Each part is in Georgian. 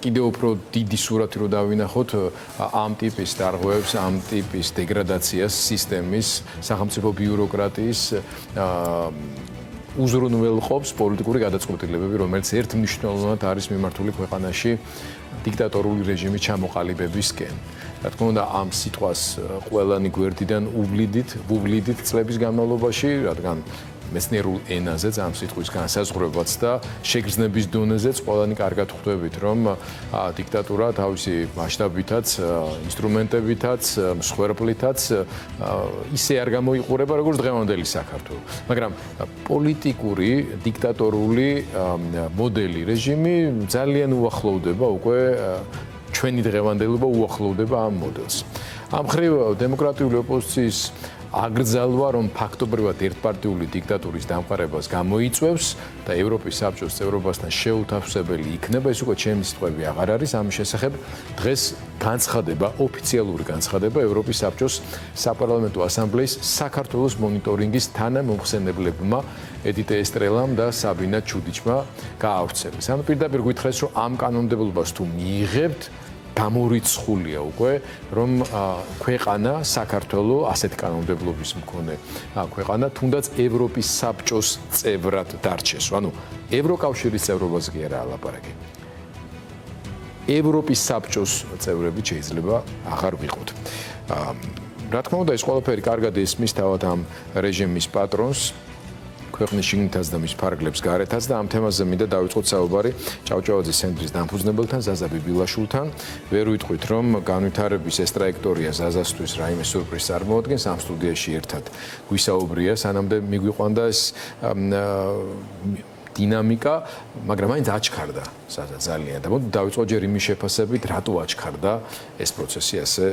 კიდევ უფრო დიდი სურათი რო დავინახოთ ამ ტიპის დარღვევებს, ამ ტიპის დეგრადაციას სისტემის, სახელმწიფო ბიუროკრატიის უზრუნველყოფს პოლიტიკური გადაწყვეტილებები, რომელიც ერთმნიშვნელოვნად არის მიმართული ქვეყანაში დიქტატორული რეჟიმის ჩამოყალიბებისკენ. რა თქმა უნდა, ამ სიტყვას ყველანი გვერდიდან უვლიდით წლების განმავლობაში, რადგან მეცნიერულ ენაზეც ამ სიტყვის განსაზღვრებაც და შეგრძნების დონეზეც ყველანი კარგად ხვდებით, რომ დიქტატურა თავისი მასშტაბითაც, ინსტრუმენტებითაც, მსხვერპლითაც ისე არ გამოიყურება, როგორც დღევანდელი საქართველო. მაგრამ პოლიტიკური, დიქტატორული მოდელი, რეჟიმი ძალიან უახლოვდება უკვე ჩვენი დღევანდელობა უახლოვდება ამ მოდელს. ამ მხრივ დემოკრატიული ოპოზიციის აგრძალვა, რომ ფაქტობრივად ერთპარტიული დიქტატურის დამყარებას გამოიწვევს და ევროპის საბჭოს წევრობასთან შეუთავსებელი იქნება, ეს უკვე ჩემი სიტყვები აღარ არის. ამის შესახებ დღეს განცხადება, ოფიციალური განცხადება ევროპის საბჭოს საპარლამენტო ასამბლეის საქართველოს მონიტორინგის თანამომხსენებლებმა ედიტე ესტრელამ და საბინა ჩუდიჩმა გაავრცელეს. ანუ პირდაპირ გითხრეს, რომ ამ კანონმდებლობას თუ მიიღებთ, გამორიცხულია უკვე, რომ ქვეყანა საქართველო ასეთ კანონმდებლობის მქონე ქვეყანა თუნდაც ევროპის საბჭოს წევრად დარჩეს. ანუ ევროკავშირის წევრობაზე კი არა ლაპარაკი. ევროპის საბჭოს წევრები შეიძლება აღარ ვიყოთ. რა თქმა უნდა, ეს ყველაფერი კარგად ესმის თავად ამ რეჟიმის პატრონს, ქვეყნის შიგნითაც და მის ფარგლებს გარეთაც და ამ თემაზე მინდა დავიწყოთ საუბარი ჭავჭავაძის ცენტრის დამფუძნებელთან ზაზა ბიბილაშვილთან. ვერ ვიტყვით, რომ განვითარების ეს ტრაექტორია ზაზასთვის რაიმე სურპრიზს წარმოადგენს, ამ სტუდიაში ერთად გვისაუბრია, სანამდე მიგვიყვანდა ეს დინამიკა, მაგრამ მაინც აჩქარდა ზაზა ძალიან და მოდი დავიწყოთ ჯერ იმის შეფასებით, რატო აჩქარდა ეს პროცესი ასე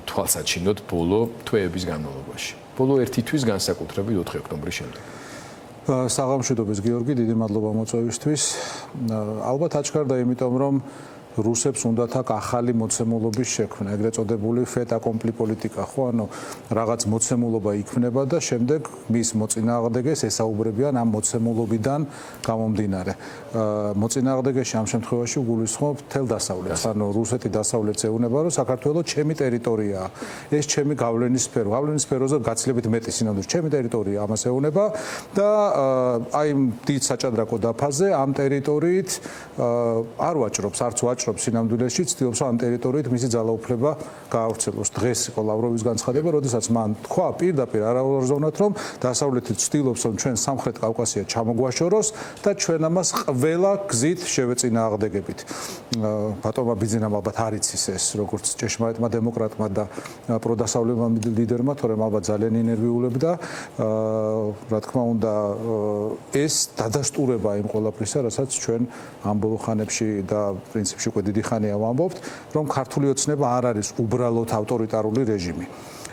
თვალსაჩინოდ ბოლო თვეების განმავლობაში. ბოლო ერთი თვის განსაკუთრებით 4 ოქტომბრის შემდეგ. საღამოშიდობის გიორგი, დიდი მადლობა მოწვევისთვის. ალბათ აჩქარდა იმიტომ, რომ რუსებს უნდათ აქ ახალი მოცემულობის შექმნა, ეგრეთ წოდებული fait accompli პოლიტიკა, ხო, ანუ რაღაც მოცემულობა იქმნება და შემდეგ მის მოწინააღმდეგეს ესაუბრებიან ამ მოცემულობიდან გამომდინარე. მოწინააღმდეგეში ამ შემთხვევაში გულისხმობ მთელ დასავლეთს, ანუ რუსეთი დასავლეთს ეუბნება, რომ საქართველო ჩემი ტერიტორიაა. ეს ჩემი გავლენის სფერო. გავლენის სფეროზე გაცილებით მეტი სინამდვილეში ჩემი ტერიტორია ამას ეუბნება და აი დიდ საჭადრაკო დაფაზე ამ ტერიტორიით არ ვაჭრობს, არც ვაჭრობს სინამდვილეში, ცდილობს ამ ტერიტორიით მისი ძალაუფლება გაავრცელოს. დღეს იყო ლავროვის განცხადება, როდესაც მან თქვა პირდაპირ არაურზოვნად, რომ დასავლეთი ცდილობს, რომ ჩვენ სამხრეთ კავკასია ჩამოგვაშოროს და ჩვენ ამას ყველა გზით შევეწინააღმდეგებით. ბატონმა ბიძინამ ალბათ არ იცის ეს, როგორც ჭეშმარიტმა დემოკრატმა და პროდასავლელმა ლიდერმა, თორემ ალბათ ძალიან ინერვიულებდა. რა თქმა უნდა, ეს დადასტურება იმ ყველაფრისა, რასაც ჩვენ ამ ბოლო ხანებში და პრინციპში უკვე დიდი ხანია ვამბობთ, რომ ქართული ოცნება არ არის უბრალოდ ავტორიტარული რეჟიმი.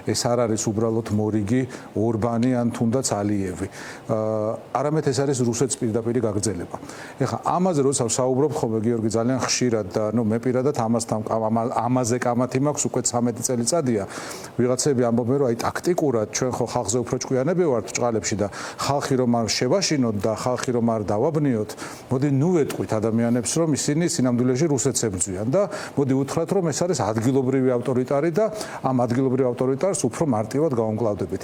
ეს არ არის უბრალოდ მორიგი ორბანი ან თუნდაც ალიევი. არამედ ეს არის რუსეთის პირდაპირ გაგრძელება. ეხლა ამაზე როცა ვსაუბრობ ხოლმე გიორგი ძალიან ხშირად და ნუ მე პირადად ამაზე კამათი მაქვს უკვე 13 წელიწადია. ვიღაცები ამბობენ, რომ აი ტაქტიკურად ჩვენ ხო ხალხზე უფრო ჭკვიანები ვართ ჭყალებში და ხალხი რომ არ შევაშინოთ და ხალხი რომ არ დავაბნიოთ, მოდი ნუ ვეტყვით ადამიანებს, რომ ისინი სინამდვილეში რუსეთს ებრძვიან და მოდი უთხრათ, რომ ეს არის ადგილობრივი ავტორიტარი და ამ ადგილობრივ ავტორიტარს უფრო მარტივად გავამკლავდებით.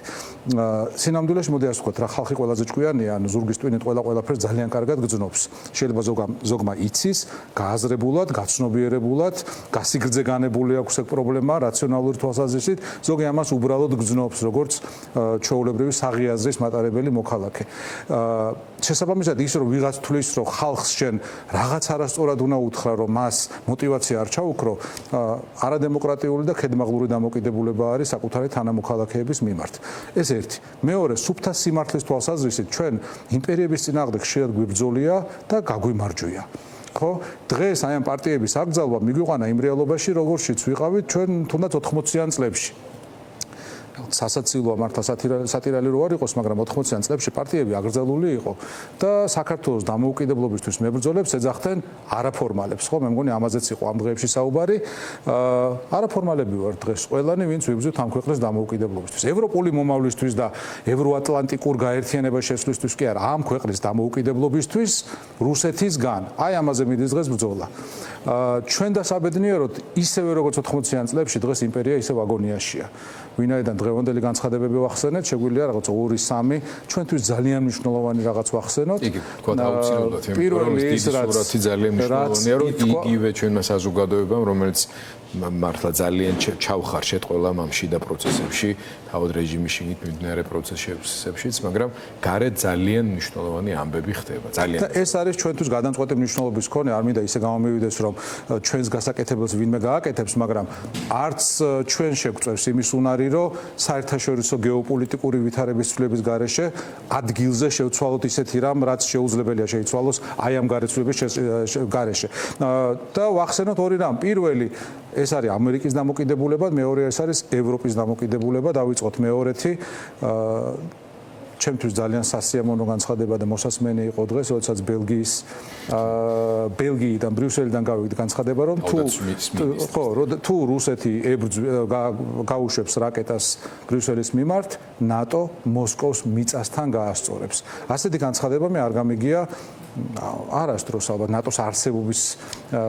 სინამდვილეში მოდი ასე ვთქვათ, რა ხალხი ყველაზე ჭკვიანია, ანუ ზურგის ტვინით ყველაფერს ძალიან კარგად გძნობს. შეიძლება ზოგმა იცის, გააზრებულად, გაცნობიერებულად, გასიგრძე განებული აქვს ეგ პრობლემა, რაციონალური თვალსაზრისით, ზოგი ამას უბრალოდ გძნობს, როგორც ჩვეულებრივი საღიაზრის მატარებელი მოქალაქე. შესაბამისად ის რომ ვიღაც თulis რომ ხალხს შენ რაღაც არასწორად უნდა უთხრა, რომ მას мотивация არ ჩაუქრო, არადემოკრატიული და ქედმაღლური დამოკიდებულება არის საკუთარი თანამოქალაქეების მიმართ. ეს ერთი. მეორე, სუფთა სიმართლის თვალსაზრისით ჩვენ იმპერიების წინააღმდეგ ხშირად გვიბრძოლია და გაგვიმარჯვია. ხო, დღეს აი ამ პარტიების აკრძალვა მიგვიყვანა იმ რეალობაში, როგორშიც ვიყავით ჩვენ თუნდაც 80-იან წლებში. სასაცილოა მართლა სატირალი რო არ იყოს, მაგრამ 80-იან წლებში პარტიები აგრძელული იყო და საქართველოს დამოუკიდებლობისთვის მებრძოლებს ეძახდნენ არაფორმალებს, ხო? მე მგონი ამაზეც იყო ამ დღეებში საუბარი. არაფორმალები ვარ დღეს ყველანი, ვინც ვიბრძვით ამ ქვეყნის დამოუკიდებლობისთვის. ევროპული მომავლისთვის და ევროატლანტიკურ გაერთიანებას შესვლისთვის კი არა, ამ ქვეყნის დამოუკიდებლობისთვის რუსეთისგან. აი ამაზე მიდის დღეს ბრძოლა. ჩვენ დასაბედნიეროდ ისევე როგორც 80-იან წლებში დღეს იმპერია ისევ აგონიაშია. ვინაიდან დღევანდელი განცხადებები ვახსენეთ, შეგვიძლია რაღაც 2-3 ჩვენთვის ძალიან მნიშვნელოვანი რაღაც ვახსენოთ. იგი თქვა აუცილებლად, პირველი ის სურათი ძალიან მნიშვნელოვანია, რომ იგივე ჩვენმა საზოგადოებამ, რომელიც მართლა ძალიან ჩავხარშეთ ყველა ამ შიდა პროცესებში, თავად რეჟიმის შიგნით მიმდინარე პროცესებშიც, მაგრამ გარეთ ძალიან მნიშვნელოვანი ამბები ხდება, ძალიან. და ეს არის ჩვენთვის გადამწყვეტი მნიშვნელობის მქონე, არ მინდა ისე გამომივიდეს, რომ ჩვენს გასაკეთებელს ვინმე გააკეთებს, მაგრამ არც ჩვენ შეგვწევს იმის უნარი, რომ საერთაშორისო გეოპოლიტიკური ვითარების ცვლილების გარეშე ადგილზე შევცვალოთ ისეთი რამ, რაც შეუძლებელია შეიცვალოს აი ამ გარეთ-ცვლილების გარეშე. და ვახსენოთ ორი რამ. პირველი ეს არის ამერიკის დამოკიდებულება, მეორე ეს არის ევროპის დამოკიდებულება, დავიწყოთ მეორეთი. ჩემთვის ძალიან სასიამოვნო განცხადება და მოსასმენი იყო დღეს, როდესაც ბელგიიდან, ბრიუსელიდან გავიგეთ განცხადება, რომ თუ რუსეთი გაუშვებს რაკეტას ბრიუსელის მიმართ, ნატო მოსკოვს მიწასთან გაასწორებს. ასეთი განცხადება მე არ გამიგია არასდროს ალბათ ნატოს არსებობის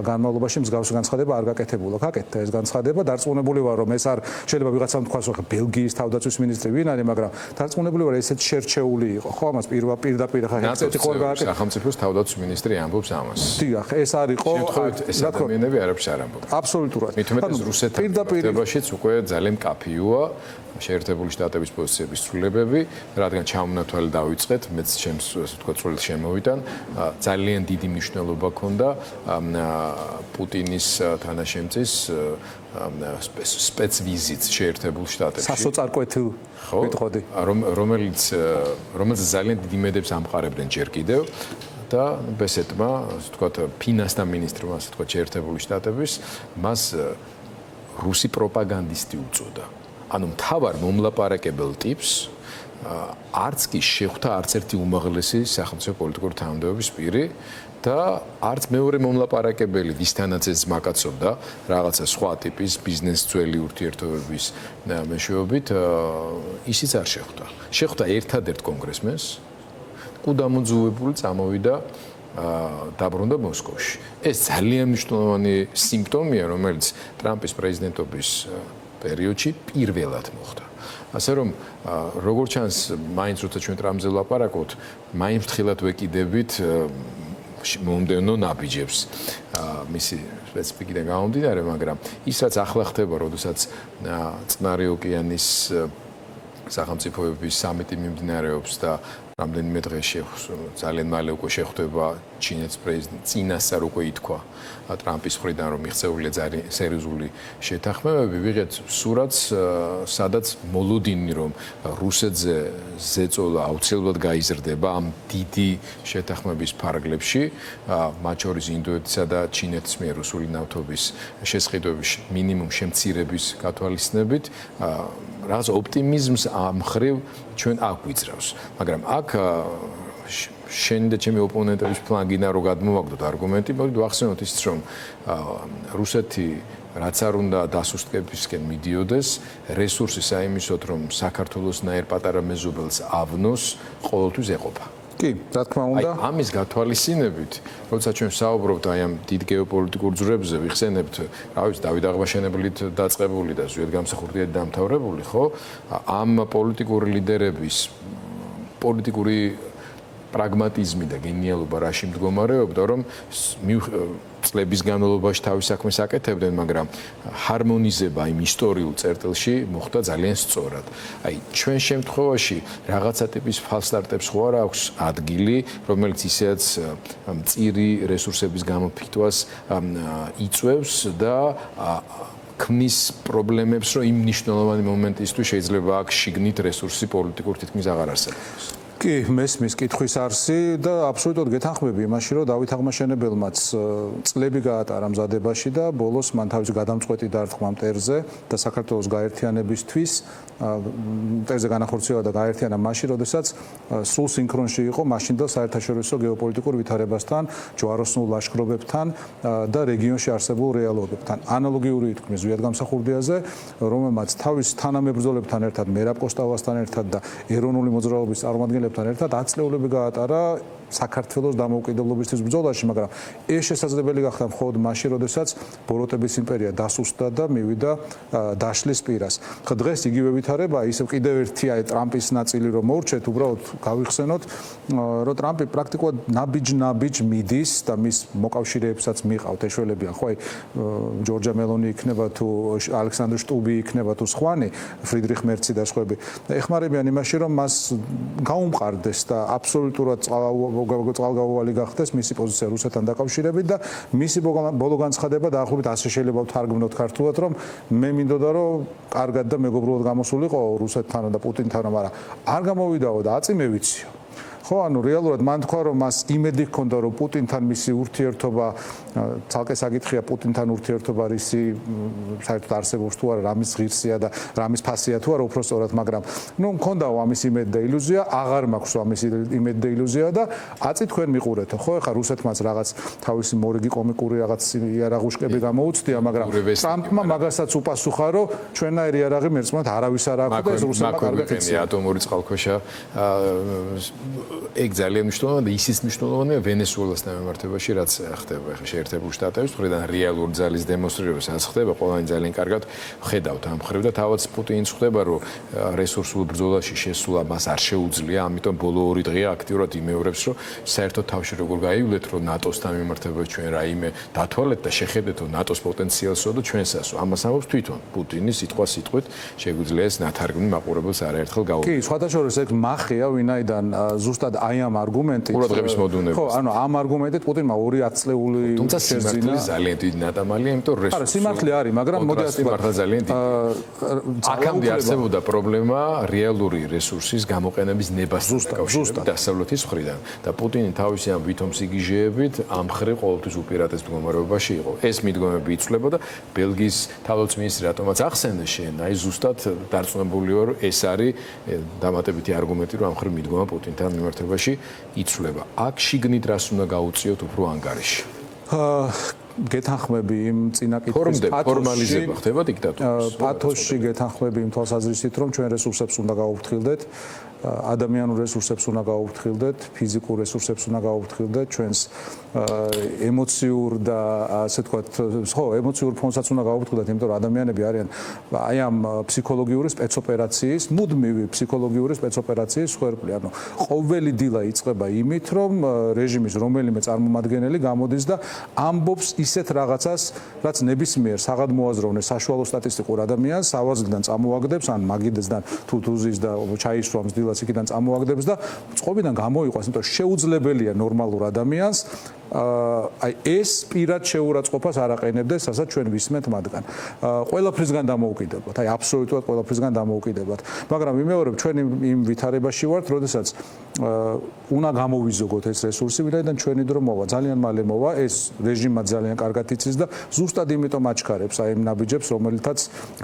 განმავლობაში მსგავსი განცხადება არ გაკეთებულა. გაკეთდა ეს განცხადება, დარწმუნებული ვარ, რომ ეს არ შეიძლება ვიღაცამ თქვას, რომ ბელგიის თავდაცვის მინისტრი ვინ არის, მაგრამ დარწმუნებული ვარ, ესეც შერჩეული იყო. ხო, ამას პირდაპირ ხა ექსპერტი ყოლ გააკეთა. სახელმწიფოს თავდაცვის მინისტრი ამბობს ამას. დიახ, ეს არისო, ეს ადამიანები არაფერს არ ამბობენ. აბსოლუტურად. მithumetes რუსეთთან პირდაპირებაშიც უკვე ძალიან მკაფიოა შეერთებული შტატების პოზიციების ცვლილებები, რადგან ჩამონათვალი დავიწყეთ, მეც ჩემს ასე ვთქვათ, სრულად შემოვიდან, ძალიან დიდი მნიშვნელობა ჰქონდა პუტინის თანაშემწის სპეცვიზიტს შეერთებულ შტატებში. სასოწარკვეთილ ვიტყოდი. რომელიც ძალიან დიდი იმედებს ამყარებდნენ ჯერ კიდევ. და ბესეტმა, ასე ვთქვათ, ფინანსთა მინისტრმა, ასე ვთქვათ, შეერთებული შტატების, მას რუსი პროპაგანდისტი უწოდა. ანუ მთავარ მომლაპარაკებელ ტიპს არც კი შეხვდა არც ერთი უმაღლესი სახელმწიფო პოლიტიკური თანამდებობის პირი და არც მეორე მომლაპარაკებელი, ვისთანაც ეს ზმაკაცობდა რაღაცა სხვა ტიპის ბიზნეს ძველი ურთიერთობების მეშვეობით, ისიც არ შეხვდა. შეხვდა ერთადერთ კონგრესმენს, კუდამოძუვებული წამოვიდა დაბრუნდა მოსკოვში. ეს ძალიან მნიშვნელოვანი სიმპტომია, რომელიც ტრამპის პრეზიდენტობის პერიოდში პირველად მოხდა. ასე რომ როგორც ჩანს, მაინც როცა ჩვენ ტრამპზე ვლაპარაკობთ, მაინც ფრთხილად ვეკიდებით მომდევნო ნაბიჯებს მისი სპეციფიკიდან გამომდინარე, მაგრამ ის რაც ახლა ხდება, როდესაც წყნარი ოკეანის სახელმწიფოების სამიტი მიმდინარეობს და რამდენიმე დღეში ძალიან მალე უკვე შეხვდება ჩინეთის პრეზიდენტი, წინასწარ უკვე ითქვა ტრამპის მხრიდან, რომ მიღწეულია ძალიან სერიოზული შეთანხმებები, ვიღეთ სურათს, სადაც მოლოდინი, რომ რუსეთზე ზეწოლა აუცილებლად გაიზრდება ამ დიდი შეთანხმების ფარგლებში, მათ შორის ინდოეთისა და ჩინეთის მიერ რუსული ნავთობის შესყიდვების მინიმუმ შემცირების გათვალისწინებით, რაღაც ოპტიმიზმს ამ ხრივ ჩვენ აქ ვიძრავს, მაგრამ აქ შენ და ჩემი ოპონენტების ფლანგიდან რო გადმოვაგდოთ არგუმენტი, მოდით ვახსენოთ ის, რომ რუსეთი რაც არ უნდა დასუსტებისკენ მიდიოდეს, რესურსი საიმისოდ, რომ საქართველოსნაირ პატარა მეზობელს ავნოს, ყოველთვის ეყოფა. კი, რა თქმა უნდა. აი ამის გათვალისწინებით, როცა ჩვენ საუბრობთ აი ამ დიდ გეოპოლიტიკურ ძვრებზე, ვიხსენებთ, რა ვიცი, დავით აღმაშენებლით დაწყებული და ზუსტად გამსახურდიად დამთავრებული, ხო? ამ პოლიტიკური ლიდერების პოლიტიკური პრაგმატიზმი და გენიალობა რაში მდგომარეობდა, რომ წლების განმავლობაში თავის საქმეს აკეთებდნენ, მაგრამ ჰარმონიზება იმ ისტორიულ წერტილში მოხდა ძალიან სწორად. აი, ჩვენ შემთხვევაში რაღაცა ტიპის ფალსტარტებს ხო არ აქვს ადგილი, რომელიც ისედაც მწირი რესურსების გამოფიტვას იწვევს და ქმნის პრობლემებს, რომ იმ მნიშვნელოვანი მომენტისთვის შეიძლება აქ შიგნით რესურსი პოლიტიკურ თითქმის აღარ არსებობს. კი, მესმის კითხვის არსი და აბსოლუტურად გეთანხმები იმაში, რომ დავით აღმაშენებელმაც წლები გაატარა მზადებაში და ბოლოს მან თავისი გადამწყვეტი დარტყმა მტერზე და საქართველოს გაერთიანებისთვის მტერზე განახორციელა და გაერთიანა მაშინ, როდესაც სულ სინქრონში იყო მაშინდელ საერთაშორისო გეოპოლიტიკურ ვითარებასთან, ჯვაროსნულ ლაშქრობებთან და რეგიონში არსებულ რეალობებთან. ანალოგიური ითქმის ზვიადგამსახურდიაზე, რომელმაც თავის თანამებრძოლებთან ერთად, მერაბ კოსტავასთან ერთად და ეროვნული მოძრაობის წარმომადგენლებთან ერთად 10 წლეულები გაატარა საქართველოს დამოუკიდებლობისთვის ბრძოლაში, მაგრამ ეს შესაძლებელი გახდა მხოლოდ მაშინ, როდესაც ბოროტების იმპერია დასუსტდა და მივიდა დაშლის პირას. ხო დღეს იგივე ვითარება, ისევ კიდევ ერთი ტრამპის ნაწილი რომ მოურჩეთ, უბრალოდ გავიხსენოთ, რომ ტრამპი პრაქტიკულად ნაბიჯ მიდის და მის მოკავშირეებსაც მიყავთ ეშველებიან, ხო აი ჯორჯა მელონი იქნება თუ ალექსანდრე შტუბი იქნება თუ სხვანი, ფრიდრიხ მერცი და სხვები. ეხმარებიან იმაში, რომ მას გაუმყარდეს და აბსოლუტურად წყალგაუვალი გახდეს მისი პოზიცია რუსეთთან დაკავშირებით და მისი ბოლო განცხადება დაახლოებით ასე შეიძლება ვთარგმნოთ ქართულად, რომ მე მინდოდა რომ კარგად და მეგობრულად გამოსულიყო რუსეთთან და პუტინთან, მაგრამ არ გამოვიდაო და აწი მე ვიციო. ხო, ანუ რეალურად მან თქვა, რომ მას იმედი ჰქონდა, რომ პუტინთან მისი ურთიერთობა ცალკე საკითხია, პუტინთან ურთიერთობა რისი საერთოდ არსებობს თუ არა, რამის ღირსია და რამის ფასია თუ არა, უпростоრად, მაგრამ ნუ მქონდაო ამის იმედი და ილუზია, აღარ მაქვს ამის იმედი და ილუზია და აწი თქვენ მიყურეთო. ხო, ეხლა რუსეთმაც რაღაც თავისი მორიგი კომიკური რაღაც იარაღუშკები გამოუცდია, მაგრამ ტრამპმა მაგასაც უპასუხა, რომ ჩვენაირი იარაღი მერწმუნად არავის არ აქვს და ეს რუსებმა კარგად იციან. ატომური წყალქვეშა ეგ ძალიან მნიშვნელოვანია და ისიც მნიშვნელოვანია ვენესუელასთან მიმართებაში, რაც ხდება ახლა შეერთებულ შტატებში, თორემ რეალურ ძალის დემონსტრირებას რაც ხდება, ყველანი ძალიან კარგად ხედავთ ამ ხრევ და თავაც პუტინიც ხვდება, რომ რესურსულ ბრძოლაში შესულა მას არ შეუძლია, ამიტომ ბოლო 2 დღეა აქტიურად იმეორებს, რომ საერთოდ თავში როგორ გაივლეთ, რომ ნატოსთან მიმართებაში ჩვენ რაიმე დათვალეთ და შეხედეთ, რომ ნატოს პოტენციალსო და ჩვენსასო. ამას ამბობს თვითონ პუტინი სიტყვით, შეგვიძლია ეს ნათარგმნი მაყურებელს არაერთხელ გაუგებო. კი, სხვადასხვა ეგ მახია, ვინაიდან ზუსტად აი ამ არგუმენტით ყურადღების მოდუნებას. ხო, ანუ ამ არგუმენტით პუტინმა 2 10 წლეული თუმცა სიმართლე ძალიან დიდი ნატამალია, იმიტომ რესურსი. არა, სიმართლე არის, მაგრამ მოდიასტი მართლა ძალიან დიდი. აქამდე არსებობდა პრობლემა რეალური რესურსის გამოყენების ნებასთან დაკავშირებით დასავლეთის მხრიდან და პუტინი თავისი ამ ვითომსიგიჟეებით ამ მხრივ ყოველთვის უპირატეს მდგომარეობაში იყო. ეს მიდგომები იცვლება და ბელგიის თავდაცვის მინისტრი რატომაც ახსენდა შენ, აი ზუსტად დარწმუნებული ვარ, ეს არის დამატებითი არგუმენტი, რომ ამ მხრივ მიდგომა პუტინთან მიმართებაში იცვლება. აქ შიგნით რას უნდა გაუწიოთ უფრო ანგარიში? გეთანხმები იმ წინაკითხვის ფორმალიზება ხდება დიქტატურას. პათოსში გეთანხმები იმ თვალსაზრისით, რომ ჩვენ რესურსებს უნდა გაუფრთხილდეთ, ადამიანურ რესურსებს უნდა გაუფრთხილდეთ, ფიზიკურ რესურსებს უნდა გაუფრთხილდეთ, ჩვენს ემოციურ და ასე ვთქვათ, ხო, ემოციურ ფონსაც უნდა გაუფრთხილდეთ, იმიტომ რომ ადამიანები არიან აი ამ ფსიქოლოგიური სპეცოპერაციის, მუდმივი ფსიქოლოგიური სპეცოპერაციის ხერხი. ანუ ყოველი დილა იწყება იმით, რომ რეჟიმის რომელიმე წარმომადგენელი გამოდის და ამბობს ისეთ რაღაცას, რაც ნებისმიერ საღადმოაზროვნე საშუალო სტატისტიკურ ადამიანს ავაზგიდან წამოაგდებს, ან მაგიდესთან თუ თუზის და ჩაისვამს დილას იქიდან წამოაგდებს და წყობიდან გამოიყვანს, იმიტომ შეუძლებელია ნორმალურ ადამიანს აი ეს პირად შეურაცხყოფას არ აყენებდეს, რასაც ჩვენ ვისმენთ მათგან. ყველაფრისგან დამოუკიდებლად, აი აბსოლუტურად ყველაფრისგან დამოუკიდებლად. მაგრამ ვიმეორებ, ჩვენ იმ ვითარებაში ვართ, როდესაც უნდა გამოვიზოგოთ ეს რესურსი, ვინაიდან ჩვენი დრო მოვა, ძალიან მალე მოვა, ეს რეჟიმმა ძალიან კარგად იცის და ზუსტად იმიტომ აჩქარებს აი იმ ნაბიჯებს,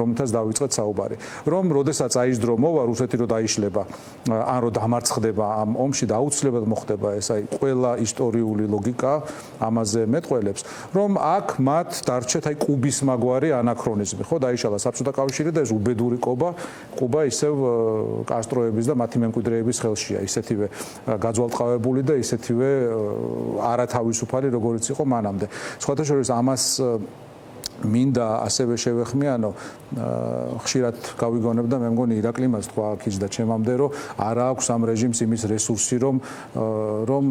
რომელთაც დავიწყეთ საუბარი. რომ როდესაც აი ეს დრო მოვა, რუსეთი რო დაიშლება, ან რო დამარცხდება ამ ომში და აუცილებლად მოხდება ეს აი ყველა ისტორიული ლოგიკა ამაზე მეტყველებს, რომ აქ მათ დარჩეთ აი კუბის მაგვარი ანაქრონიზმი, ხო, დაიშალა საბჭოთა კავშირი და ეს უბედური კუბა ისევ კასტროების და მათი მემკვიდრეების ხელშია, ისეთივე გაძვალტყავებული და ისეთივე არათავისუფალი, როგორიც იყო მანამდე. სხვათა შორის ამას მინდა ასევე შევეხმიანო, ხშირად გავიგონებ და მე მგონი ირაკლი მას თქვა აქიც და ჩემამდე, რომ არა აქვს ამ რეჟიმს იმის რესურსი, რომ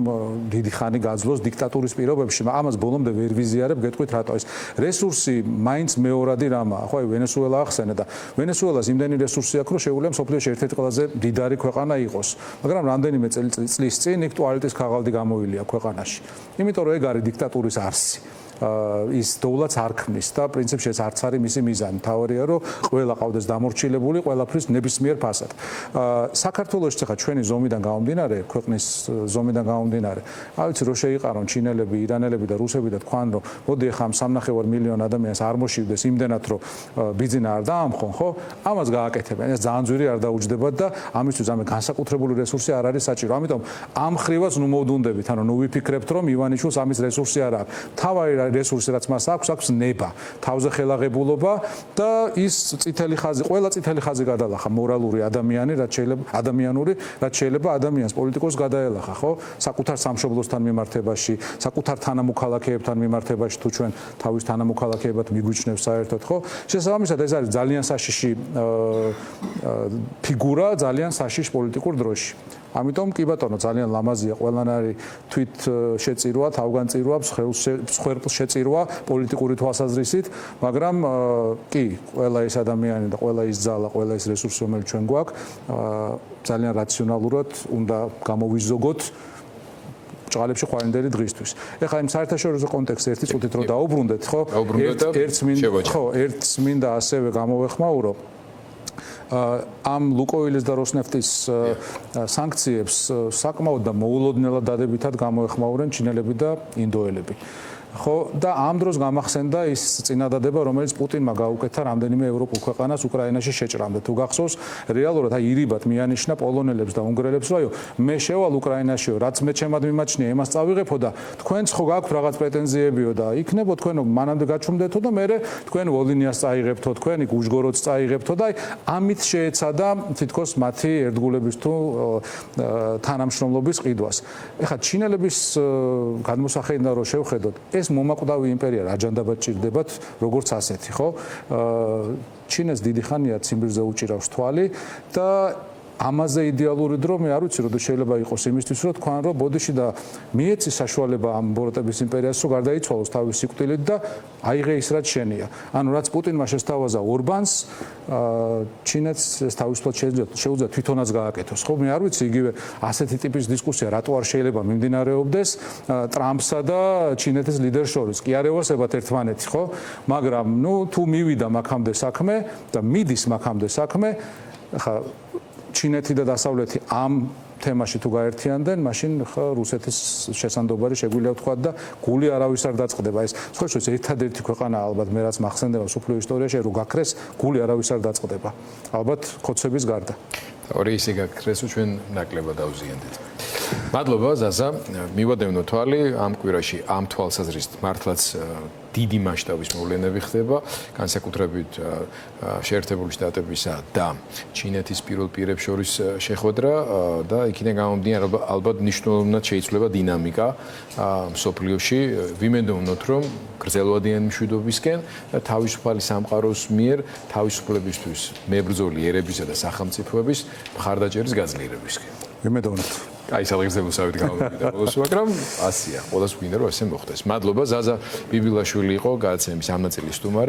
დიდი ხანი გაძლოს დიქტატურის პირობებში. ამას ბოლომდე ვერ ვიზიარებ, გეტყვით რატო ეს რესურსი მაინც მეორადი რამაა. ხო, აი ვენესუელა ახსენე და ვენესუელას იმდენი რესურსი აქვს, რომ შეუძლია მსოფლიოში ერთ-ერთი ყველაზე მდიდარი ქვეყანა იყოს. მაგრამ რამდენიმე წლის წინ იქ ტუალეტის ქაღალდი გამოილია ქვეყანაში. იმიტომ რომ ეგ არის დიქტატურის არსი. ის დოულაც არ ქმნის და პრინციპში ეს არც არის მისი მიზანი. თავარია რომ ყველა ყავდეს დამორჩილებული ყველაფრის ნებისმიერ ფასად. საქართველოში ხა ჩვენი ზომიდან გამომდინარე, ქვეყნის ზომიდან გამომდინარე, არ ვიცი რო შეიყარონ ჩინელები, ირანელები და რუსები და თქვან რომ მოდი ახლა ამ 3.5 მილიონ ადამიანს არ მოშივდეს იმდენად რომ ბიძინა არ დაამხონ, ხო? ამას გააკეთებენ. ეს ძალიან ძვირი არ დაუჯდებათ და ამისთვის ამ განსაკუთრებული რესურსი არ არის საჭირო. ამიტომ ამ ხრივაც ნუ მოვდუნდებით, ანუ ნუ ვიფიქრებთ რომ ივანიშვილს ამის რესურსი არ აქვს. თავარი რესურსი რაც მას აქვს ნება, თავზე ხელაღებულობა და ის წითელი ხაზი, ყველა წითელი ხაზი გადალახა მორალური ადამიანი, რაც შეიძლება ადამიანს პოლიტიკოს გადაელახა, ხო? საკუთარ სამშობლოსთან მიმართებაში, საკუთარ თანამოქალაქეებთან მიმართებაში თუ ჩვენ თავის თანამოქალაქეებად მიგვიჩნევს საერთოდ, ხო? შესაბამისად ეს არის ძალიან საშიში ფიგურა, ძალიან საშიშ პოლიტიკურ დროში. ამიტომ კი ბატონო ძალიან ლამაზია ყველანაირი თვით შეწირვა, თავგანწირვა, მსხვერპლ შეწირვა პოლიტიკური თვალსაზრისით, მაგრამ კი ყველა ეს ადამიანი და ყველა ის ძალა, ყველა ეს რესურსი რომელიც ჩვენ გვაქვს, ძალიან რაციონალურად უნდა გამოვიზოგოთ ჭალებში ხვარინდელი დღისთვის. ეხლა იმ საერთაშორისო კონტექსტში ერთი წუთით რო დაუბრუნდეთ, ხო? ერთს მინდა ასევე გამოვეხმაურო ამ ლუკოილის და როსნეფტის სანქციებს საკმაოდ და მოულოდნელად დადებითად გამოეხმაურენ ჩინელები და ინდოელები. ხო და ამ დროს გამახსენდა ის წინადადება რომელიც პუტინმა გაუკეთა რამდენიმე ევროპულ ქვეყანას უკრაინაში შეჭრამდე. თუ გახსოვს რეალურად ირიბად მიანიშნა პოლონელებს და უნგრელებს რომ მე შევალ უკრაინაშიო რაც მე ჩემად მიმაჩნია იმას წავიღებო და თქვენც ხო გაქვთ რაღაც პრეტენზიებიო და იქნებო თქვენო მანამდე გაჩვმდეთო და მე თქვენ ვოლინიას წაიღებთო თქვენ იქ უშგოროც წაიღებთო და ამით შეეცადა თითქოს მათი ერთგულების თუ თანამშრომლობის ყიდვას. ეხლა ჩინელების გადმოსახედიდან რომ შევხედოთ ეს მომაკვდავი იმპერია რა ჯანდაბად ჭირდებათ როგორც ასეთი, ხო? ჩინეს დიდი ხანია ციმბირზე უჭირავს თვალი და ამაზე იდეალური დრო მე არ ვიცი როდის შეიძლება იყოს იმისთვის რომ თქვენ რომ ბოდიში და მიეცი საშუალება ამ ბოროტების იმპერიას რომ გარდაიცვალოს თავის სიკვდილით და აიღე ის რაც შენია. ანუ რაც პუტინმა შესთავაზა ორბანს, ჩინეთს ეს თავისუფლად შეუძლია თვითონაც გააკეთოს. ხო, მე არ ვიცი იგივე ასეთი ტიპის დისკუსია რატო არ შეიძლება მიმდინარეობდეს ტრამპსა და ჩინეთის ლიდერს შორის. კი არ ევასებათ ერთმანეთი, ხო? მაგრამ ნუ თუ მივიდა მაქამდე საქმე და მიდის მაქამდე საქმე, ხა ჩინეთი და დასავლეთი ამ თემაში თუ გაერთიანდნენ, მაშინ ხა რუსეთის შესანდობარი შეგვიძლია ვთქვა და გული არავის არ დაწყდება. ეს სხვაშორის ერთადერთი ქვეყანა ალბათ მე რაც მახსენდება სოფლიო ისტორიაში რომ გაქრეს გული არავის არ დაწყდება. ალბათ ხოცების გარდა. ორი ისე გაქრეს ჩვენ ნაკლებად დავზიანდეთ. მადლობა ზაზა, მივადევნო თვალი ამ კვირაში ამ თვალსაზრისით მართლაც დიდი მასშტაბის მოვლენები ხდება, განსაკუთრებით შეერთებული შტატებისა და ჩინეთის პირველ პირებს შორის შეხვედრა და იქიდან გამომდინარე ალბათ მნიშვნელოვნად შეიცვლება დინამიკა მსოფლიოში. ვიმედოვნოთ, რომ გრძელვადიანი მშვიდობისკენ და თავისუფალი სამყაროს მიერ თავისუფლებისთვის მებრძოლი ერებისა და სახელმწიფოების მხარდაჭერის გაძლიერებისკენ. ვიმედოვნოთ. აი სალეგზებოსავით გამოვიდა ბოლოს, მაგრამ ასია. ყველას გვინდა რომ ასე მოხდეს. მადლობა ზაზა ბიბილაშვილი იყო გადაცემის ამ ნაწილის სტუმარი.